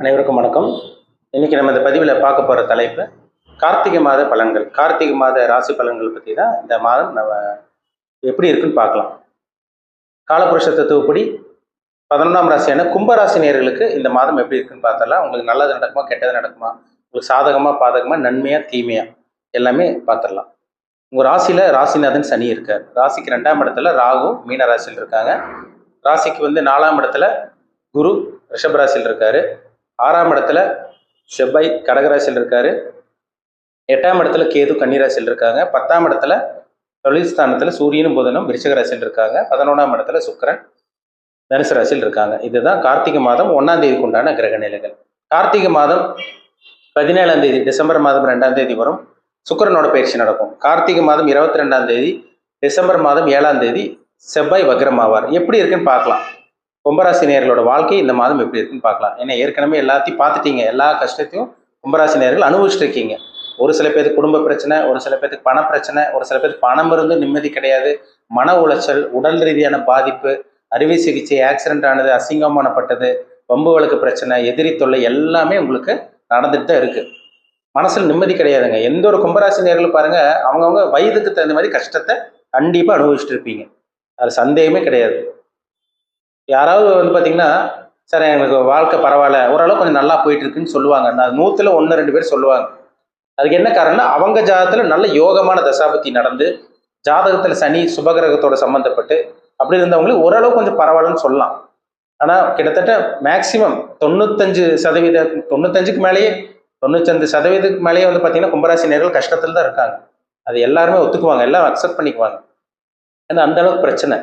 அனைவருக்கும் வணக்கம். இன்னைக்கு நம்ம இந்த பதிவில் பார்க்க போகிற தலைப்பு கார்த்திகை மாத பலன்கள். கார்த்திகை மாத ராசி பலன்கள் பற்றி தான் இந்த மாதம் நம்ம எப்படி இருக்குன்னு பார்க்கலாம். காலபுருஷ தத்துவப்படி 11ஆம் ராசியான கும்பராசி நேயர்களுக்கு இந்த மாதம் எப்படி இருக்குன்னு பார்த்தலாம். உங்களுக்கு நல்லது நடக்குமா, கெட்டது நடக்குமா, உங்களுக்கு சாதகமாக பாதகமாக, நன்மையா தீமையா, எல்லாமே பார்த்துடலாம். உங்கள் ராசியில் ராசிநாதன் சனி இருக்கார். ராசிக்கு 2ஆம் இடத்துல ராகு மீன ராசியில் இருக்காங்க. ராசிக்கு 4ஆம் இடத்துல குரு ரிஷபராசியில் இருக்காரு. 6ஆம் இடத்துல செவ்வாய் கடகராசியில் இருக்காரு. 8ஆம் இடத்துல கேது கன்னிராசியில் இருக்காங்க. 10ஆம் இடத்துல தொழில் ஸ்தானத்துல சூரியனும் புதனும் விருச்சிக ராசியில் இருக்காங்க. 11ஆம் இடத்துல சுக்கிரன் தனுசு ராசியில் இருக்காங்க. இதுதான் கார்த்திகை மாதம் 1ஆம் தேதிக்கு உண்டான கிரக நிலைகள். கார்த்திகை மாதம் 17ஆம் தேதி டிசம்பர் மாதம் 2ஆம் தேதி வரும் சுக்கிரனோட பயிற்சி நடக்கும். கார்த்திகை மாதம் 22ஆம் தேதி டிசம்பர் மாதம் 7ஆம் தேதி செவ்வாய் வக்ரம் ஆவார். எப்படி இருக்குன்னு பார்க்கலாம். கும்பராசி நேயர்களோட வாழ்க்கை இந்த மாதம் எப்படி இருக்குன்னு பார்க்கலாம். ஏன்னா ஏற்கனவே எல்லாத்தையும் பார்த்துட்டீங்க. எல்லா கஷ்டத்தையும் கும்பராசி நேயர்கள் அனுபவிச்சுட்டு இருக்கீங்க. ஒரு சில பேருக்கு குடும்ப பிரச்சனை, ஒரு சில பேருக்கு பண பிரச்சனை, ஒரு சில பேருக்கு பணம் இருந்து நிம்மதி கிடையாது, மன உளைச்சல், உடல் ரீதியான பாதிப்பு, அறுவை சிகிச்சை, ஆக்சிடென்ட் ஆனது, அசிங்கமானப்பட்டது, வம்பு வழக்கு பிரச்சனை, எதிரி தொல்லை எல்லாமே உங்களுக்கு நடந்துட்டு தான் இருக்கு. மனசுல நிம்மதி கிடையாதுங்க. எந்த ஒரு கும்பராசி நேயர்களும் பாருங்க, அவங்கவுங்க வயதுக்கு தகுந்த மாதிரி கஷ்டத்தை கண்டிப்பா அனுபவிச்சுட்டு இருப்பீங்க. அது சந்தேகமே கிடையாது. யாராவது பார்த்தீங்கன்னா, சார் எனக்கு வாழ்க்கை பரவாயில்ல, ஓரளவு கொஞ்சம் நல்லா போயிட்டு இருக்குன்னு சொல்லுவாங்க. நான் 100ல் 1 2 பேர் சொல்லுவாங்க. அதுக்கு என்ன காரணம்னா, அவங்க ஜாதகத்தில் நல்ல யோகமான தசாபத்தி நடந்து, ஜாதகத்தில் சனி சுபகிரகத்தோட சம்மந்தப்பட்டு அப்படி இருந்தவங்களுக்கு ஓரளவு கொஞ்சம் பரவாயில்லன்னு சொல்லலாம். ஆனால் கிட்டத்தட்ட மேக்சிமம் 95% 95க்கு மேலேயே 95% மேலேயே பார்த்தீங்கன்னா கும்பராசி நேயர்கள் கஷ்டத்தில் தான் இருக்காங்க. அது எல்லாருமே ஒத்துக்குவாங்க, எல்லாம் அக்செப்ட் பண்ணிக்குவாங்க. ஏன்னா அந்த அளவுக்கு பிரச்சனை.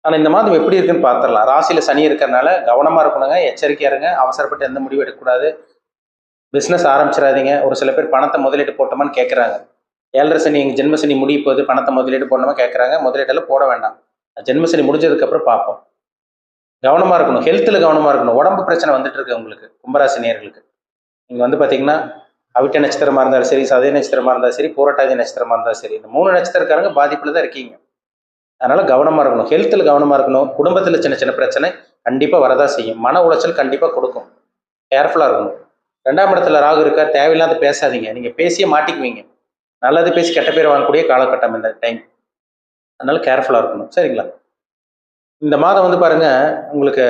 ஆனால் இந்த மாதம் எப்படி இருக்குன்னு பார்த்துடலாம். ராசியில் சனி இருக்கிறனால கவனமாக இருக்கணுங்க, எச்சரிக்கையாக இருங்க. அவசரப்பட்டு எந்த முடிவும் எடுக்கக்கூடாது. பிஸ்னஸ் ஆரம்பிச்சிடாதீங்க. ஒரு சில பேர் பணத்தை முதலீடு போட்டோமான்னு கேட்குறாங்க. 7.5 சனி ஜென்ம சனி முடிய போது பணத்தை முதலீடு போடணுமா கேட்குறாங்க. முதலீடெல்லாம் போட வேண்டாம். ஜென்ம சனி முடிஞ்சதுக்கப்புறம் பார்ப்போம். கவனமாக இருக்கணும், ஹெல்த்தில் கவனமாக இருக்கணும். உடம்பு பிரச்சனை வந்துட்டு இருக்கு உங்களுக்கு கும்பராசி நேயர்களுக்கு. நீங்கள் பார்த்தீங்கன்னா அவிட்ட நட்சத்திரமாக இருந்தாலும் சரி, சதய நட்சத்திரமாக இருந்தாலும் சரி, பூரட்டாதி நட்சத்திரமாக இருந்தாலும் சரி, இந்த 3 நட்சத்திரக்காரங்க பாதிப்பில் தான் இருக்கீங்க. அதனால கவனமாக இருக்கணும், ஹெல்த்தில் கவனமாக இருக்கணும். குடும்பத்தில் சின்ன சின்ன பிரச்சனை கண்டிப்பாக வரதான் செய்யும். மன உளைச்சல் கண்டிப்பாக கொடுக்கும். கேர்ஃபுல்லாக இருக்கணும். 2ஆம் இடத்துல ராகு இருக்கார். தேவையில்லாத பேசாதீங்க. நீங்கள் பேசியே மாட்டிக்குவீங்க. நல்லது பேசி கெட்ட பேர் வாங்கக்கூடிய காலகட்டம் இந்த டைம். அதனால கேர்ஃபுல்லாக இருக்கணும். சரிங்களா? இந்த மாதம் பாருங்க, உங்களுக்கு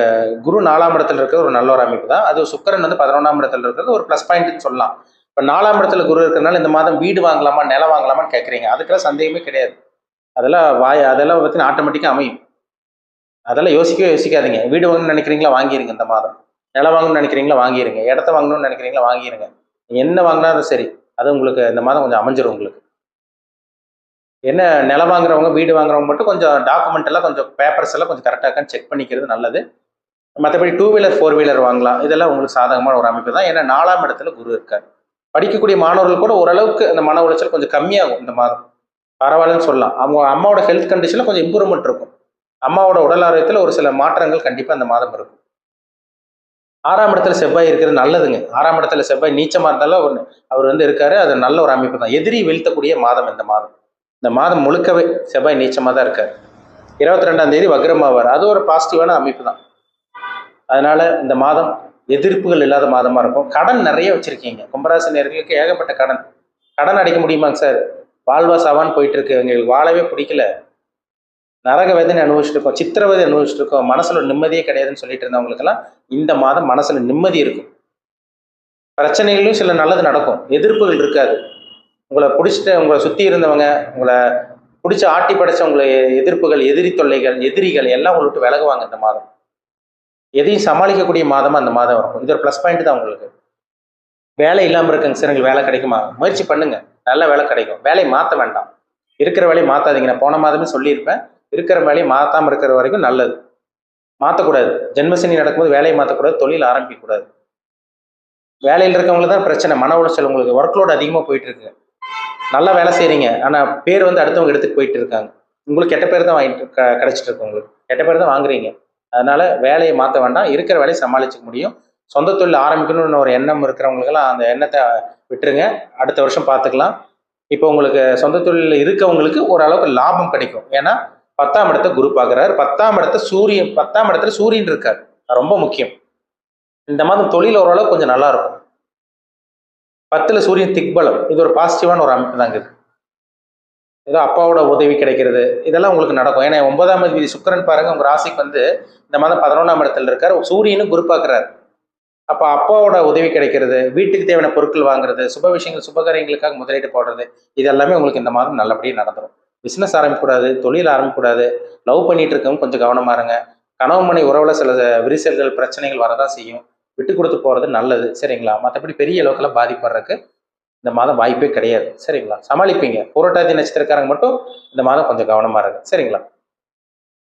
குரு 4ஆம் இடத்துல இருக்கிறது ஒரு நல்ல ஒரு அமைப்பு தான். அது சுக்கிரன் 11ஆம் இடத்துல இருக்கிறது ஒரு ப்ளஸ் பாயிண்ட்னு சொல்லலாம். இப்போ 4ஆம் இடத்துல குரு இருக்கிறதுனால இந்த மாதம் வீடு வாங்கலாமா, நிலம் வாங்கலாமான்னு கேட்குறீங்க. அதுக்கெல்லாம் சந்தேகமே கிடையாது. அதெல்லாம் பார்த்தீங்கன்னா ஆட்டோமேட்டிக்காக அமையும். அதெல்லாம் யோசிக்காதீங்க. வீடு வாங்கணும்னு நினைக்கிறீங்களா, வாங்கிருங்க. இந்த மாதம் நிலம் வாங்கணும்னு நினைக்கிறீங்களா, வாங்கிருங்க. இடத்த வாங்கணும்னு நினைக்கிறீங்களா, வாங்கிருங்க. என்ன வாங்கினாலும் சரி, அது உங்களுக்கு இந்த மாதம் கொஞ்சம் அமைஞ்சிடும். உங்களுக்கு என்ன, நிலம் வாங்குறவங்க வீடு வாங்குறவங்க மட்டும் கொஞ்சம் டாக்குமெண்ட் எல்லாம், கொஞ்சம் பேப்பர்ஸ் எல்லாம் கொஞ்சம் கரெக்டாக செக் பண்ணிக்கிறது நல்லது. மற்றபடி 2 வீலர் 4 வீலர் வாங்கலாம். இதெல்லாம் உங்களுக்கு சாதகமான ஒரு அமைப்பு தான். ஏன்னா 4ஆம் இடத்துல குரு இருக்கார். படிக்கக்கூடிய மாணவர்கள் கூட ஓரளவுக்கு அந்த மன உளைச்சல் கொஞ்சம் கம்மியாகும். இந்த மாதம் பரவாயில்லன்னு சொல்லலாம். அவங்க அம்மாவோட ஹெல்த் கண்டிஷனில் கொஞ்சம் இம்ப்ரூவ்மெண்ட் இருக்கும். அம்மாவோட உடல் ஆரோக்கியத்தில் ஒரு சில மாற்றங்கள் கண்டிப்பாக இந்த மாதம் இருக்கும். 6ஆம் இடத்துல செவ்வாய் இருக்கிறது நல்லதுங்க. 6ஆம் இடத்துல செவ்வாய் நீச்சமாக இருந்தாலும் அவர் இருக்காரு. அது நல்ல ஒரு அமைப்பு தான். எதிரி வீழ்த்தக்கூடிய மாதம் இந்த மாதம். இந்த மாதம் முழுக்கவே செவ்வாய் நீச்சமாக தான் இருக்கார். 22ஆம் தேதி வக்ரமாவார். அது ஒரு பாசிட்டிவான அமைப்பு தான். அதனால இந்த மாதம் எதிர்ப்புகள் இல்லாத மாதமாக இருக்கும். கடன் நிறைய வச்சிருக்கீங்க கும்பராசி நேயர்களுக்கு. ஏகப்பட்ட கடன் அடைக்க முடியுமாங்க சார்? வாழ்வா சாவான்னு போயிட்டு இருக்கு. எங்களுக்கு வாழவே பிடிக்கல, நரக வேதனை அனுபவிச்சுட்டு இருக்கோம், சித்திரவதை அனுபவிச்சுட்டு இருக்கோம், மனசுல நிம்மதியே கிடையாதுன்னு சொல்லிட்டு இருந்தவங்களுக்கெல்லாம் இந்த மாதம் மனசுல நிம்மதி இருக்கும். பிரச்சனைகளும் சில நல்லது நடக்கும். எதிர்ப்புகள் இருக்காது. உங்களை சுத்தி இருந்தவங்க, உங்களை பிடிச்ச ஆட்டி படைச்ச உங்களை எதிர்ப்புகள், எதிரி தொல்லைகள், எதிரிகள் எல்லாம் உங்களை விட்டு விலகுவாங்க. இந்த மாதம் எதையும் சமாளிக்கக்கூடிய மாதமா அந்த மாதம் இருக்கும். இது ஒரு ப்ளஸ் பாயிண்ட் தான் உங்களுக்கு. வேலை இல்லாமல் இருக்குங்க சார், எங்களுக்கு வேலை கிடைக்குமா? முயற்சி பண்ணுங்க, நல்ல வேலை கிடைக்கும். வேலையை மாற்ற வேண்டாம். இருக்கிற வேலையை மாற்றாதீங்க. நான் போன மாதமே சொல்லியிருப்பேன், இருக்கிற வேலையை மாற்றாமல் இருக்கிற வரைக்கும் நல்லது. மாற்றக்கூடாது. ஜென்மசனி நடக்கும்போது வேலையை மாற்றக்கூடாது, தொழில் ஆரம்பிக்கக்கூடாது. வேலையில் இருக்கவங்களுக்கு தான் பிரச்சனை, மன உளைச்சல். உங்களுக்கு ஒர்க்லோடு அதிகமாக போயிட்டு இருக்கு. நல்லா வேலை செய்கிறீங்க, ஆனால் பேர் அடுத்தவங்க எடுத்துட்டு போயிட்டு இருக்காங்க. உங்களுக்கு கெட்ட பேர் தான் வாங்கிட்டு கிடைச்சிட்டு இருக்கு. உங்களுக்கு கெட்ட பேர் தான் வாங்குறீங்க. அதனால வேலையை மாற்ற வேண்டாம். இருக்கிற வேலையை சமாளிச்சுக்க முடியும். சொந்த தொழில் ஆரம்பிக்கணும்னு ஒரு எண்ணம் இருக்கிறவங்களுக்கெல்லாம் அந்த எண்ணத்தை விட்டுருங்க. அடுத்த வருஷம் பார்த்துக்கலாம். இப்போ உங்களுக்கு சொந்த தொழில் இருக்கவங்களுக்கு ஓரளவுக்கு லாபம் கிடைக்கும். ஏன்னா 10ஆம் இடத்தை குரு பார்க்குறாரு. 10ஆம் இடத்துல சூரியன் இருக்கார். ரொம்ப முக்கியம். இந்த மாதம் தொழில் ஓரளவு கொஞ்சம் நல்லா இருக்கும். 10ல் சூரியன் திக்பலம், இது ஒரு பாசிட்டிவான ஒரு அமைப்பு தாங்க. ஏதோ அப்பாவோட உதவி கிடைக்கிறது, இதெல்லாம் உங்களுக்கு நடக்கும். ஏன்னா 9ஆம் அதிபதி சுக்கிரன் பாருங்க உங்க ராசிக்கு வந்து இந்த மாதம் 11ஆம் இடத்துல இருக்காரு. சூரியனும் குரு பார்க்குறாரு. அப்போ அப்பாவோட உதவி கிடைக்கிறது, வீட்டுக்கு தேவையான பொருட்கள் வாங்குறது, சுப விஷயங்கள் சுபகாரியங்களுக்காக முதலீடு போடுறது, இது எல்லாமே உங்களுக்கு இந்த மாதம் நல்லபடியாக நடந்துடும். பிஸ்னஸ் ஆரம்பிக்கக்கூடாது, தொழில் ஆரம்பிக்கக்கூடாது, லவ் பண்ணிட்டு இருக்கவங்க கொஞ்சம் கவனமா இருங்க. கணவன் மனை உறவுல சில விரிசல்கள் பிரச்சனைகள் வரதான் செய்யும். விட்டு கொடுத்து போறது நல்லது, சரிங்களா? மற்றபடி பெரிய அளவுக்குலாம் பாதிப்படுறதுக்கு இந்த மாதம் வாய்ப்பே கிடையாது, சரிங்களா? சமாளிப்பீங்க. புரட்டாதி நட்சத்திரக்காரங்க மட்டும் இந்த மாதம் கொஞ்சம் கவனமா இருங்க, சரிங்களா?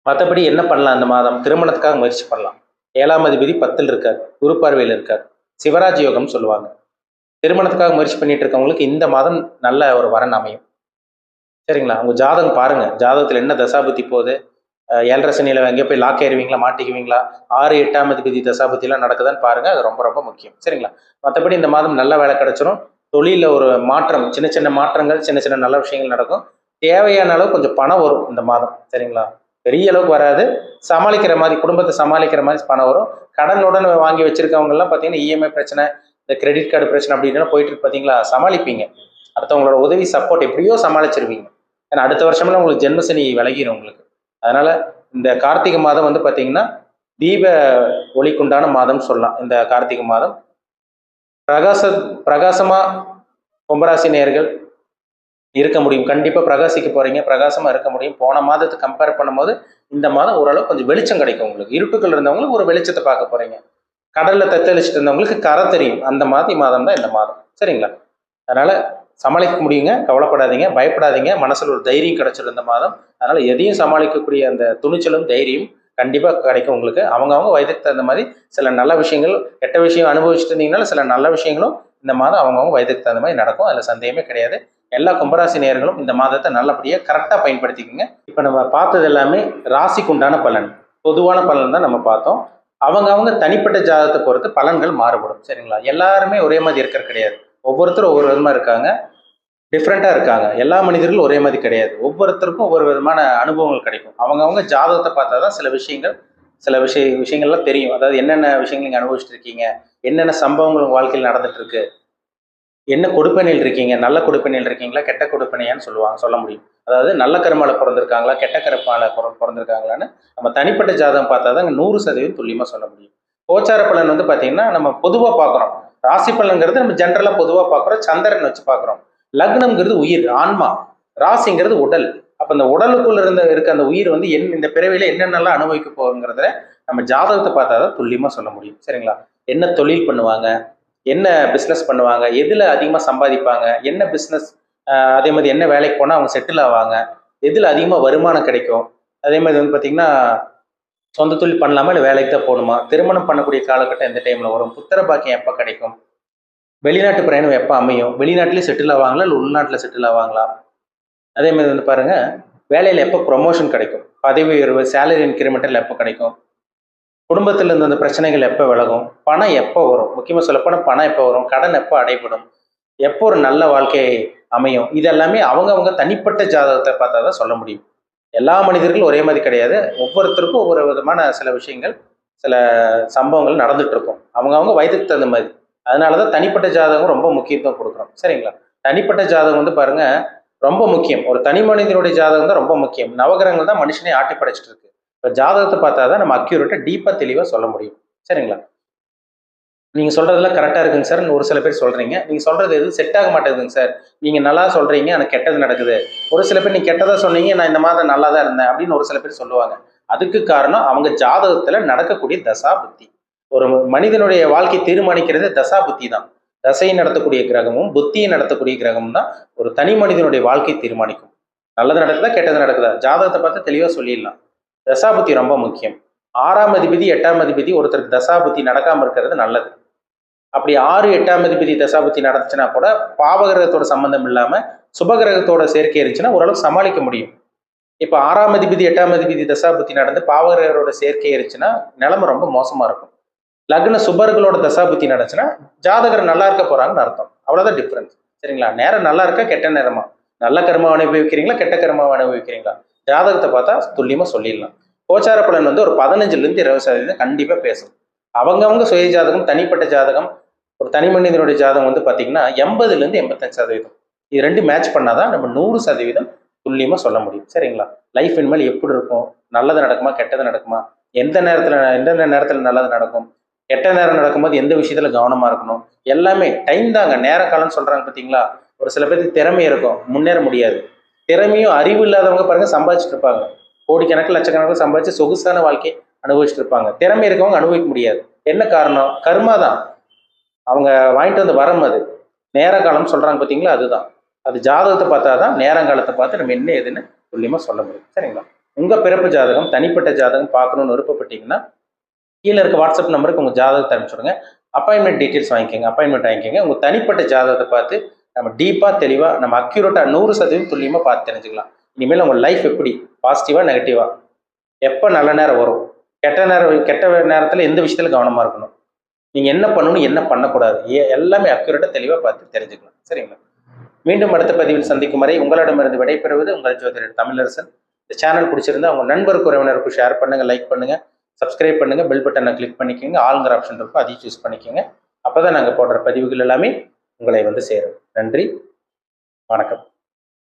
மற்றபடி என்ன பண்ணலாம் இந்த மாதம்? திருமணத்துக்காக முயற்சி பண்ணலாம். 7ஆம் அதிபதி 10ல் இருக்கார், குரு பார்வையில் இருக்கார். சிவராஜ் யோகம் சொல்லுவாங்க. திருமணத்துக்காக முயற்சி பண்ணிட்டு இருக்கவங்களுக்கு இந்த மாதம் நல்ல ஒரு வரன் அமையும், சரிங்களா? உங்க ஜாதகம் பாருங்க, ஜாதகத்தில் என்ன தசாபுத்தி போகுது, 7.5 சனியில் எங்கே போய் லாக் ஆயிருவீங்களா, மாட்டிக்குவீங்களா, 6, 8ஆம் அதிபதி தசாபுத்திலாம் நடக்குதான்னு பாருங்க. அது ரொம்ப ரொம்ப முக்கியம், சரிங்களா? மற்றபடி இந்த மாதம் நல்ல வேலை கிடைச்சிரும். தொழிலில் ஒரு மாற்றம், சின்ன சின்ன மாற்றங்கள், சின்ன சின்ன நல்ல விஷயங்கள் நடக்கும். தேவையான அளவு கொஞ்சம் பணம் வரும் இந்த மாதம், சரிங்களா? பெரிய அளவுக்கு வராது, சமாளிக்கிற மாதிரி, குடும்பத்தை சமாளிக்கிற மாதிரி பணம் வரும். கடனுடன் வாங்கி வச்சிருக்கவங்கலாம் பார்த்தீங்கன்னா இஎம்ஐ பிரச்சனை, இந்த கிரெடிட் கார்டு பிரச்சனை அப்படின்னா போயிட்டு இருக்கு பார்த்தீங்களா, சமாளிப்பீங்க. அடுத்தவங்களோட உதவி சப்போர்ட் எப்படியோ சமாளிச்சிருவீங்க. ஏன்னா அடுத்த வருஷமெல்லாம் உங்களுக்கு ஜென்மசனி விலகிடும் உங்களுக்கு. அதனால இந்த கார்த்திகை மாதம் வந்து பார்த்தீங்கன்னா தீப ஒளிக்குண்டான மாதம் சொல்லலாம். இந்த கார்த்திகை மாதம் பிரகாச பிரகாசமா கும்பராசி நேயர்கள் இருக்க முடியும். கண்டிப்பாக பிரகாசிக்க போறீங்க, பிரகாசமா இருக்க முடியும். போன மாதத்தை கம்பேர் பண்ணும்போது இந்த மாதம் ஓரளவு கொஞ்சம் வெளிச்சம் கிடைக்கும் உங்களுக்கு. இருட்டுக்குள்ள இருந்தவங்களுக்கு ஒரு வெளிச்சத்தை பார்க்க போறீங்க. கடல்ல தத்தளிச்சுட்டு இருந்தவங்களுக்கு கரை தெரியும். அந்த மாதிரி மாதம் தான் இந்த மாதம், சரிங்களா? அதனால சமாளிக்க முடியுங்க, கவலைப்படாதீங்க, பயப்படாதீங்க. மனசுல ஒரு தைரியம் கிடைச்சிடும் இந்த மாதம். அதனால எதையும் சமாளிக்கக்கூடிய அந்த துணிச்சலும் தைரியம் கண்டிப்பாக கிடைக்கும் உங்களுக்கு. அவங்கவுங்க வயதுக்கு தகுந்த மாதிரி சில நல்ல விஷயங்கள், கெட்ட விஷயம் அனுபவிச்சுட்டு இருந்தீங்கனால சில நல்ல விஷயங்களும் இந்த மாதம் அவங்கவுங்க வயதுக்கு தகுந்த மாதிரி நடக்கும். அதில் சந்தேகமே கிடையாது. எல்லா கும்பராசி நேயர்களும் இந்த மாதத்தை நல்லபடியாக கரெக்டாக பயன்படுத்திக்கோங்க. இப்போ நம்ம பார்த்தது எல்லாமே ராசிக்கு உண்டான பலன், பொதுவான பலன் தான் நம்ம பார்த்தோம். அவங்க தனிப்பட்ட ஜாதகத்தை பொறுத்து பலன்கள் மாறுபடும், சரிங்களா? எல்லாருமே ஒரே மாதிரி இருக்கிறது கிடையாது. ஒவ்வொருத்தரும் ஒவ்வொரு விதமாக இருக்காங்க, டிஃப்ரெண்ட்டாக இருக்காங்க. எல்லா மனிதர்களும் ஒரே மாதிரி கிடையாது. ஒவ்வொருத்தருக்கும் ஒவ்வொரு விதமான அனுபவங்கள் கிடைக்கும். அவங்கவுங்க ஜாதகத்தை பார்த்தா தான் சில விஷயங்கள்லாம் தெரியும். அதாவது என்னென்ன விஷயங்கள் நீங்கள் அனுபவிச்சுட்டு இருக்கீங்க, என்னென்ன சம்பவங்கள் உங்கள் வாழ்க்கையில் நடந்துட்டு இருக்கு, என்ன கொடுப்பனையில் இருக்கீங்க, நல்ல கொடுப்பனையில் இருக்கீங்களா, கெட்ட கொடுப்பனையான்னு சொல்ல முடியும். அதாவது நல்ல கருமால பிறந்திருக்காங்களா, கெட்ட கருப்பால பிறந்திருக்காங்களான்னு நம்ம தனிப்பட்ட ஜாதகம் பார்த்தா தான் 100% துல்லியமாக சொல்ல முடியும். கோச்சார பலன் வந்து பார்த்தீங்கன்னா நம்ம பொதுவாக பார்க்குறோம். ராசி பலன்கிறது நம்ம ஜென்ரலாக பொதுவாக பார்க்குறோம், சந்திரன் வச்சு பார்க்குறோம். லக்னம்ங்கிறது உயிர், ஆன்மா. ராசிங்கிறது உடல். அப்போ இந்த உடலுக்குள்ள இருக்க அந்த உயிர் வந்து இந்த பிறவியில என்னென்னலாம் அனுபவிக்க போகுங்கிறத நம்ம ஜாதகத்தை பார்த்தா தான் துல்லியமாக சொல்ல முடியும், சரிங்களா? என்ன தொழில் பண்ணுவாங்க, என்ன பிஸ்னஸ் பண்ணுவாங்க, எதில் அதிகமாக சம்பாதிப்பாங்க, என்ன பிஸ்னஸ், அதே மாதிரி என்ன வேலைக்கு போனால் அவங்க செட்டில் ஆவாங்க, எதில் அதிகமாக வருமானம் கிடைக்கும், அதே மாதிரி வந்து பார்த்திங்கன்னா சொந்த தொழில் பண்ணலாமா இல்லை வேலைக்கு தான் போகணுமா, திருமணம் பண்ணக்கூடிய காலகட்டம் எந்த டைமில் வரும், புத்திர பாக்கியம் எப்போ கிடைக்கும், வெளிநாட்டு பிரயாணம் எப்போ அமையும், வெளிநாட்டிலே செட்டில் ஆவாங்களா இல்லை உள்நாட்டில் செட்டில் ஆவாங்களா, அதே மாதிரி வந்து பாருங்க வேலையில் எப்போ ப்ரொமோஷன் கிடைக்கும், பதவி உயர்வு, சேலரி இன்க்ரிமெண்டல் எப்போ கிடைக்கும், குடும்பத்தில் இருந்த அந்த பிரச்சனைகள் எப்போ விலகும், பணம் எப்போ வரும், முக்கியமாக சொல்லப்போனால் பணம் எப்போ வரும், கடன் எப்போ அடைபடும், எப்போ ஒரு நல்ல வாழ்க்கை அமையும், இதெல்லாமே அவங்கவுங்க தனிப்பட்ட ஜாதகத்தை பார்த்தா தான் சொல்ல முடியும். எல்லா மனிதர்களும் ஒரே மாதிரி கிடையாது. ஒவ்வொருத்தருக்கும் ஒவ்வொரு விதமான சில விஷயங்கள், சில சம்பவங்கள் நடந்துட்டு இருக்கும். அவங்கவுங்க வயதுக்கு தகுந்த மாதிரி. அதனால தான் தனிப்பட்ட ஜாதகம் ரொம்ப முக்கியத்துவம் கொடுக்குறோம், சரிங்களா? தனிப்பட்ட ஜாதகம் வந்து பாருங்க ரொம்ப முக்கியம். ஒரு தனி மனிதனுடைய ஜாதகம் தான் ரொம்ப முக்கியம். நவகிரகங்கள் தான் மனுஷனே ஆட்டி படைச்சிட்டு இருக்கு. இப்போ ஜாதகத்தை பார்த்தா தான் நம்ம அக்யூரேட்டாக டீப்பாக தெளிவாக சொல்ல முடியும், சரிங்களா? நீங்கள் சொல்கிறதெல்லாம் கரெக்டாக இருக்குங்க சார், ஒரு சில பேர் சொல்கிறீங்க. நீங்கள் சொல்கிறது எதுவும் செட் ஆக மாட்டேங்குதுங்க சார். நீங்கள் நல்லா சொல்கிறீங்க, ஆனால் கெட்டது நடக்குது. ஒரு சில பேர் நீங்கள் கெட்டதாக சொன்னீங்க, நான் இந்த மாதம் நல்லா தான் இருந்தேன் அப்படின்னு ஒரு சில பேர் சொல்லுவாங்க. அதுக்கு காரணம் அவங்க ஜாதகத்தில் நடக்கக்கூடிய தசா புத்தி. ஒரு மனிதனுடைய வாழ்க்கை தீர்மானிக்கிறது தசா புத்தி தான். தசையை நடத்தக்கூடிய கிரகமும் புத்தியை நடத்தக்கூடிய கிரகமும் தான் ஒரு தனி மனிதனுடைய வாழ்க்கை தீர்மானிக்கும். நல்லது நடக்குதா, கெட்டது நடக்குதா, ஜாதகத்தை பார்த்து தெளிவாக சொல்லிடலாம். தசாபுத்தி ரொம்ப முக்கியம். 6ஆம் அதிபதி 8ஆம் அதிபதி ஒருத்தருக்கு தசாபுத்தி நடக்காமல் இருக்கிறது நல்லது. அப்படி 6, 8ஆம் அதிபதி தசாபுத்தி நடந்துச்சுன்னா கூட பாவகிரகத்தோட சம்பந்தம் இல்லாமல் சுபகிரகத்தோட சேர்க்கை இருந்துச்சுன்னா ஓரளவு சமாளிக்க முடியும். இப்போ 6ஆம் அதிபதி 8ஆம் அதிபதி தசாபுத்தி நடந்து பாவகிரகரோட சேர்க்கை இருந்துச்சுன்னா நிலைமை ரொம்ப மோசமாக இருக்கும். லக்ன சுபர்களோட தசாபுத்தி நடந்துச்சுன்னா ஜாதகர் நல்லா இருக்க போறாங்கன்னு அர்த்தம். அவ்வளோதான் டிஃப்ரென்ஸ், சரிங்களா? நேரம் நல்லா இருக்கா, கெட்ட நேரமா, நல்ல கர்மாவை அனுபவிக்கிறீங்களா, கெட்ட கர்மாவை அனுபவிக்கிறீங்களா, ஜாதகத்தை பார்த்தா துல்லியமாக சொல்லிடலாம். கோச்சார பலன் வந்து ஒரு 15லேருந்து 20% கண்டிப்பாக பேசும். அவங்கவங்க சுய ஜாதகம், தனிப்பட்ட ஜாதகம், ஒரு தனி மனிதனுடைய ஜாதகம் வந்து பார்த்தீங்கன்னா 80லேருந்து 85% இது ரெண்டு மேட்ச் பண்ணாதான் நம்ம 100% துல்லியமாக சொல்ல முடியும். சரிங்களா? லைஃப் இனிமேல் எப்படி இருக்கும், நல்லது நடக்குமா, கெட்டது நடக்குமா, எந்தெந்த நேரத்தில் நல்லது நடக்கும், கெட்ட நேரம் நடக்கும்போது எந்த விஷயத்துல கவனமா இருக்கணும், எல்லாமே டைம் தாங்க. நேர காலம்னு சொல்றாங்க பார்த்தீங்களா? ஒரு சில பேருக்கு திறமை இருக்கும், முன்னேற முடியாது. திறமையும் அறிவு இல்லாதவங்க பாருங்க சம்பாதிச்சுட்டு இருப்பாங்க, கோடிக்கணக்கில் லட்சக்கணக்கில் சம்பாதிச்சு சொகுசான வாழ்க்கை அனுபவிச்சுட்டு இருப்பாங்க. திறமை இருக்கவங்க அனுபவிக்க முடியாது. என்ன காரணம்? கர்மா தான். அவங்க வாங்கிட்டு வந்து வரம் அது. நேர காலம் சொல்றாங்க பார்த்தீங்களா? அதுதான். அது ஜாதகத்தை பார்த்தா தான் நேரங்காலத்தை பார்த்து நம்ம என்ன ஏதுன்னு துல்லியமாக சொல்ல முடியும். சரிங்களா? உங்க பிறப்பு ஜாதகம், தனிப்பட்ட ஜாதகம் பார்க்கணும்னு விருப்பப்பட்டீங்கன்னா கீழே இருக்க வாட்ஸ்அப் நம்பருக்கு உங்க ஜாதகத்தை அனுப்பிச்சுடுங்க. அப்பாயின்மெண்ட் டீட்டெயில்ஸ் அப்பாயின்மெண்ட் வாங்கிக்கோங்க. உங்க தனிப்பட்ட ஜாதகத்தை பார்த்து நம்ம டீப்பாக தெளிவாக நம்ம அக்யூரேட்டாக 100% துல்லியமாக பார்த்து தெரிஞ்சுக்கலாம். இனிமேல் உங்க லைஃப் எப்படி, பாசிட்டிவா நெகட்டிவா, எப்போ நல்ல நேரம் வரும், கெட்ட நேரத்தில் எந்த விஷயத்துல கவனமா இருக்கணும், நீங்க என்ன பண்ணணும் என்ன பண்ணக்கூடாது, எல்லாமே அக்யூரேட்டாக தெளிவாக பார்த்து தெரிஞ்சுக்கலாம். சரிங்களா? மீண்டும் அடுத்த பதிவில் சந்திக்கும் வரை உங்களிடமிருந்து விடைபெறுவது உங்கள் ஜோதிடர் தமிழரசன். இந்த சேனல் பிடிச்சிருந்தா உங்க நண்பருக்கு உறவினருக்கு ஷேர் பண்ணுங்க, லைக் பண்ணுங்க, சப்ஸ்கிரைப் பண்ணுங்க, பெல் பட்டனை கிளிக் பண்ணிக்கோங்க, ஆளுங்கிற ஆப்ஷன் இருக்கும் அதையும் சூஸ் பண்ணிக்கோங்க. அப்போதான் நாங்கள் போடுற பதிவுகள் எல்லாமே உங்களை வந்து சேரும். நன்றி, வணக்கம்.